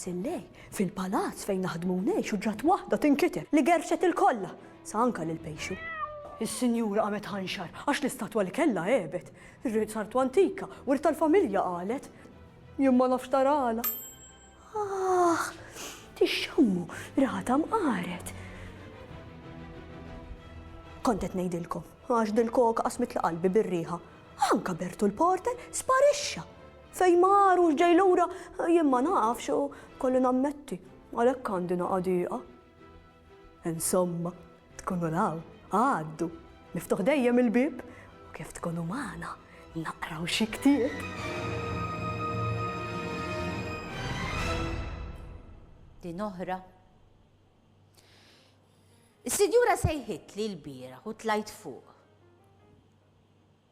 Daqs il-lej, fil-palazz fejn naħdmu ngħixu ġrat waħda tinkiteb li gerxet il-kollha, sa anka lil pejxu. Is-sinjura qamet ħanxar għax l-istatwa li kellha għebet. Ir-rid sartu antika, u tal-familja qalet. Jien ma nafx tarala. Tixxammu, rata mqaret. Kontet ngħidilkom, għax dil-koka qasmet l-qalbi bir-riħa. Anka Bertu l-porter sparixxa. Fej maru ġej lura jien ma nafx u kollu nammetti għalhekk għandi naqadiqa. Insomma, tkunu law, għaddu, miftuħ dejjem il-bib u kif tkunu magħna naqraw xi ktieb. Din oħra. Is-sinjura sejħit li l-bieraħ u tlajt fuq.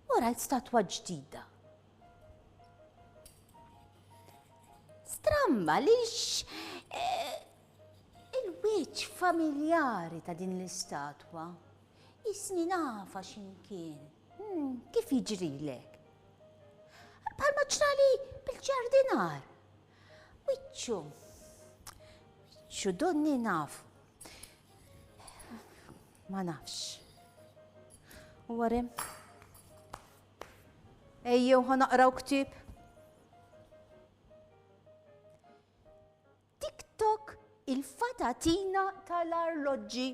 U rajt statwa ġdida. Stramma lix il-wiċċ familjari ta' din l-istatwa. Isni nafa x'imkien. Kif jiġrilek? Bħalma ġrali bil-ġardinar. Wiċċu donni nafu. Ma nafx. U għarem? Ejjew ħanaqraw ktib. TikTok il-fatatina tal-arloġġi.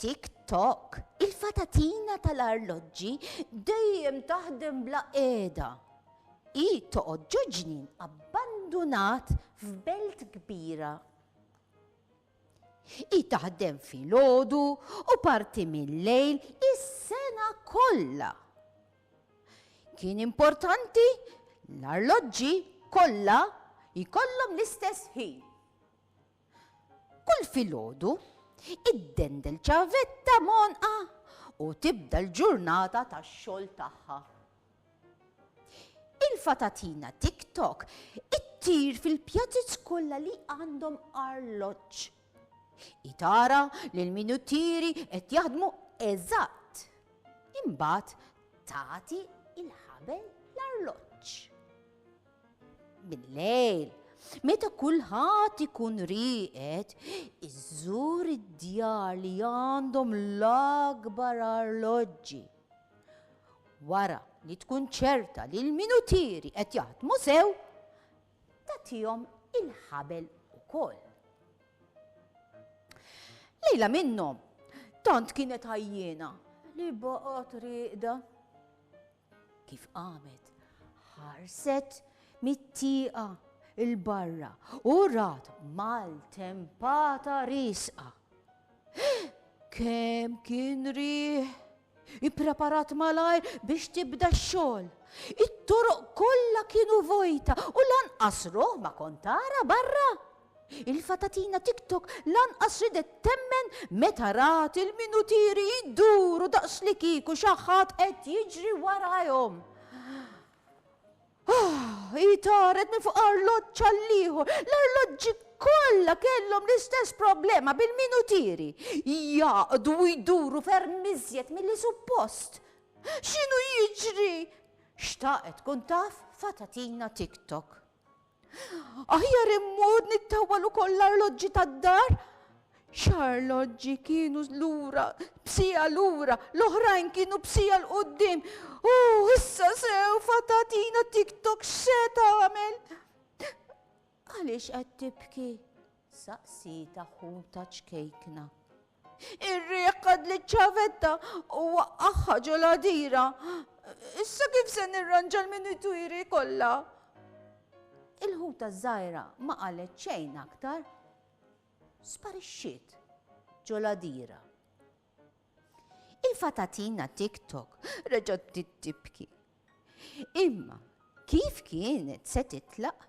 TikTok il-fatatina tal-arloġġi dejjem taħdem bla qiegħda. I toqgħod ġuġnin abbandunat f'belt kbira. I taħdem filgħodu u parti mill-lejl is-sena kollha. Kien importanti l-arloġġi kollha jkollhom l-istess ħin. Kull filgħodu iddendel ċavetta monqa u tibda l-ġurnata tax-xogħol tagħha. Il-fatatina TikTok ittir fil-pjazziz kollha li għandhom arloġġ. Itara li l-minutieri qed jaħdmu eżatt. Imbagħad tagħti il-ħabel l-arloġġ. Bil-lejl, meta kulħadd ikun rieqed, iżżur id-djar li għandhom l-akbar arloġġi. Wara li tkun ċerta li l-minutieri qed jaħdmu sew, tagħtihom il-ħabel ukoll. Lejla minnhom tant kienet ħajjiena li baqgħet rieqda. Kif qamet ħarset mit-tieqa il-barra u rat mal-tempata risqa. Kemm kien rieħ! Ippreparat malajr biex tibda x-xogħol. It-toroq kollha kienu vojta u lanqas ruħ ma kont tara barra. Il-fatatina TikTok lanqas ridet temmen meta rat il-minutieri jidduru daqs li kieku xi ħadd qed jiġri warahom. Jitaret minn fuq arloġġ għal ieħor, l-arloġġi kollha kellhom l-istess problema bil-minutieri. Jaqdu jduru ferm iżjed milli suppost. X'inhu jiġri? Xtaqet tkun taf fatatina TikTok. Aħjar immur nittawwal ukoll l-arloġġi tad-dar. X'arloġġi kienu lura, bsija lura, l-oħrajn kienu bsija l-qudiem. Issa sew fatatina TikTok x'se tagħmel? Għaliex qed tibki? Saqsita ħuta ċkejkna. Ir-riq qad li ċavetta u waqqaħħa ġoladira. Issa kif se nirranġa l-minutieri kollha? Il-ħuta żgħira ma qalet xejn aktar. Sparixxiet ġoladira. Il-fatatina TikTok reġgħet tittibki. Imma kif kienet se titlaq?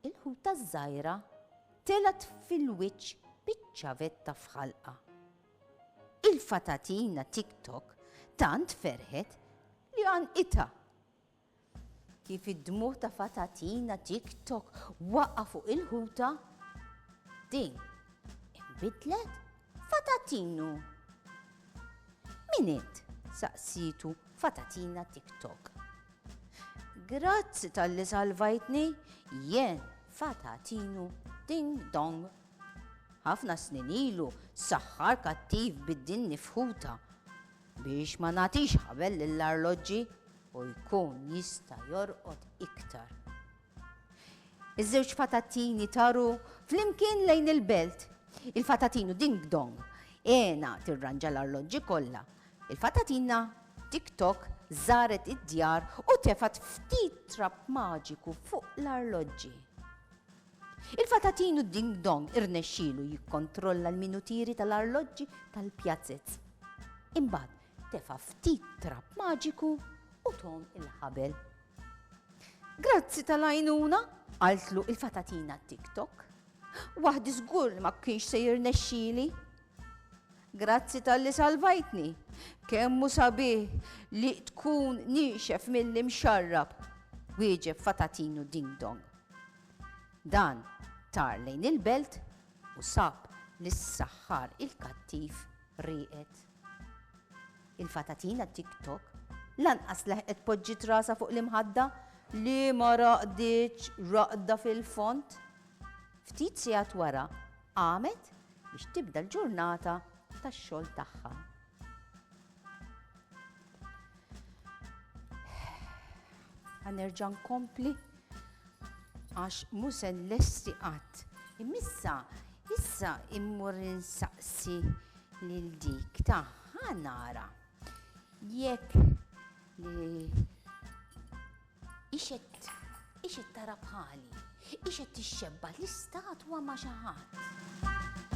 Il-ħuta żgħira telat fil-wiċċ biċ-ċavetta fħalqa. Il-fatatina TikTok tant ferħet li għanqitha. Kif id-dmuħ ta' fatatina TikTok waqqa fuq il-ħuta, din inbidlet fatatinu. Min int? Saqsitu fatatina TikTok. Grazzi tal-li salvajtni, jien Fatatino Ding Dong. Ħafna snin ilu saħħar kattiv bid-din nifħuta biex ma natix ħabel l-arloġġi u jkun jista' jorqod iktar. Iż-żewġ fatatini taru flimkien lejn il-belt. Il-fatatinu Ding Dong ena tirranġa l-arloġġi kollha. Il-fatatina Tik-Tok żaret id-djar u tefat ftit trapp maġiku fuq l-arloġġi. Il-fatatinu Ding Dong irnexxielu jikkontrolla l-minutieri tal-arloġġi tal-pjazzezz. Imbagħad tefa' ftit trapp maġiku u tom il-ħabel. Grazzi tal-għajnuna, qaltlu il-fatatina Tik-Tok. Waħdi żgur ma kienx se jirnexxieli. Grazzi tal-li salvajtni, kemmu sabiħ li tkun nixef mill-li mxarrab, wieġeb Fatatinu Ding Dong. Dan tar lejn il-belt u sab lis-saħħar il-kattiv rieqet. Il-fatatina Tik-Tok lanqas leħqet poġġiet rasa fuq l-imħadda li ma raqditx raqda fil-font. Ftit sigħat wara qamet biex tibda l-ġurnata tax-xogħol tagħha. Ħanerġa' nkompli għax mhux se nlesti qatt. Issa immur insaqsi lil dik ta' ħanara jekk li ixet tara bħali, ixet tixxebba l-istatwa ma' xi ħadd.